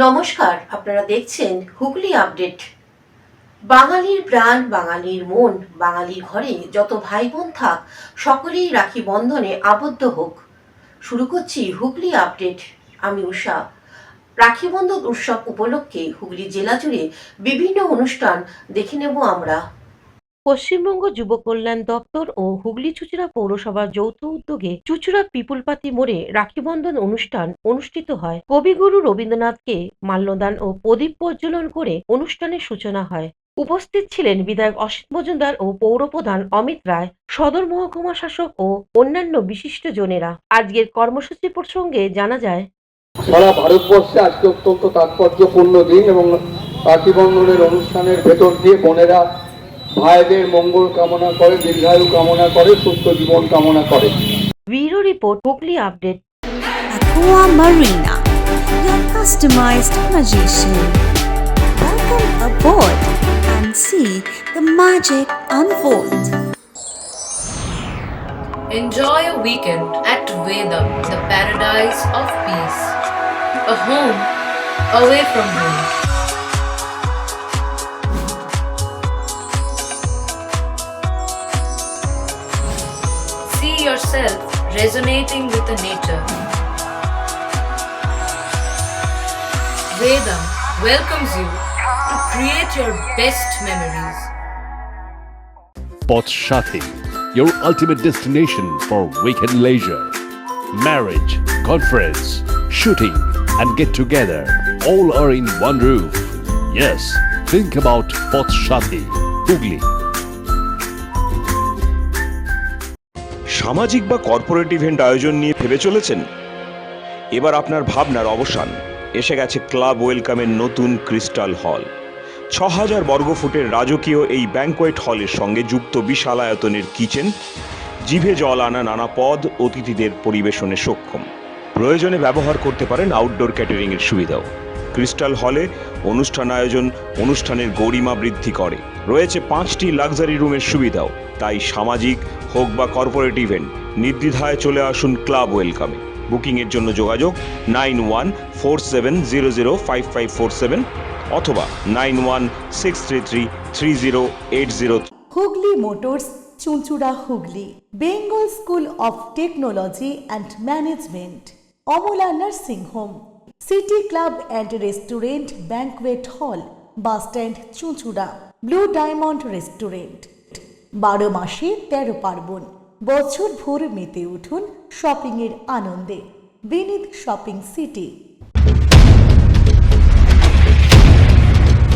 নমস্কার, আপনারা দেখছেন হুগলি আপডেট। বাঙালির প্রাণ, বাঙালির মন, বাঙালির ঘরে যত ভাই বোন থাক সকলেই রাখি বন্ধনে আবদ্ধ হোক। শুরু করছি হুগলি আপডেট। আমি উষা। রাখি বন্ধন উৎসব উপলক্ষে হুগলি জেলা জুড়ে বিভিন্ন অনুষ্ঠান দেখে নেব আমরা। পশ্চিমবঙ্গ যুব কল্যাণ দপ্তর ও হুগলি চুঁচুড়া পৌরসভার যৌথ উদ্যোগে চুঁচুড়া পিপুলপাতি মোড়ে রাখি বন্ধন অনুষ্ঠান অনুষ্ঠিত হয়। কবিগুরু রবীন্দ্রনাথকে মাল্যদান ও প্রদীপ প্রজ্বলন করে অনুষ্ঠানের সূচনা হয়। উপস্থিত ছিলেন বিধায়ক অসিত মজুমদার ও পৌরপ্রধান অমিত রায়, সদর মহকুমা শাসক ও অন্যান্য বিশিষ্টজনেরা। আজকের কর্মসূচি প্রসঙ্গে জানা যায়, সারা ভারতবর্ষে আজকে অত্যন্ত তাৎপর্যপূর্ণ দিন এবং রাখি বন্ধনের অনুষ্ঠানের ভেতর দিয়ে বোনেরা ভাইদের মঙ্গল কামনা করে, দীর্ঘায়ু কামনা করে, সুস্থ জীবন কামনা করে। Bureau report, Hooghly update. Aqua Marina, your customized magician. Welcome aboard and see the magic unfold. Enjoy a weekend at Vedam, the paradise of peace. A home away from home. See yourself resonating with the nature. Vedam welcomes you to create your best memories. Poth Shathi, your ultimate destination for weekend leisure. Marriage, conference, shooting and get together all are in one roof. Yes, think about Poth Shathi, Hugli. সামাজিক বা corporate event আয়োজন নিয়ে ভেবে চলেছেন? এবার আপনার ভাবনার অবসান। এসে গেছে ক্লাব ওয়েলকামের নতুন ক্রিস্টাল হল। ৬,০০০ বর্গফুটের রাজকীয় এই ব্যাংকোয়েট হলের সঙ্গে যুক্ত বিশাল আয়তনের কিচেন, জিভে জল আনা নানা পদ অতিথিদের পরিবেশনে সক্ষম। প্রয়োজনে ব্যবহার করতে পারেন আউটডোর ক্যাটারিংয়ের সুবিধাও। ক্রিস্টাল হলে অনুষ্ঠান আয়োজন অনুষ্ঠানের গরিমা বৃদ্ধি করে। রয়েছে ৫টি লাক্সারি রুমের সুবিধাও। তাই সামাজিক হোক বা কর্পোরেট ইভেন্ট, নির্দ্বিধায় চলে আসুন ক্লাব ওয়েলকামে। বুকিংয়ের জন্য যোগাযোগ 9147005547 অথবা 9163333080। Hooghly motors, Chuchura, Hooghly. Bengal school of technology and management, Amala nursing home, city club and restaurant, banquet hall, bus stand, Chuchura. Blue diamond restaurant. 12 মাসে 13 পার্বণ, বছর ভোর মেতে উঠুন শপিংয়ের আনন্দে। বিনীত শপিং সিটি।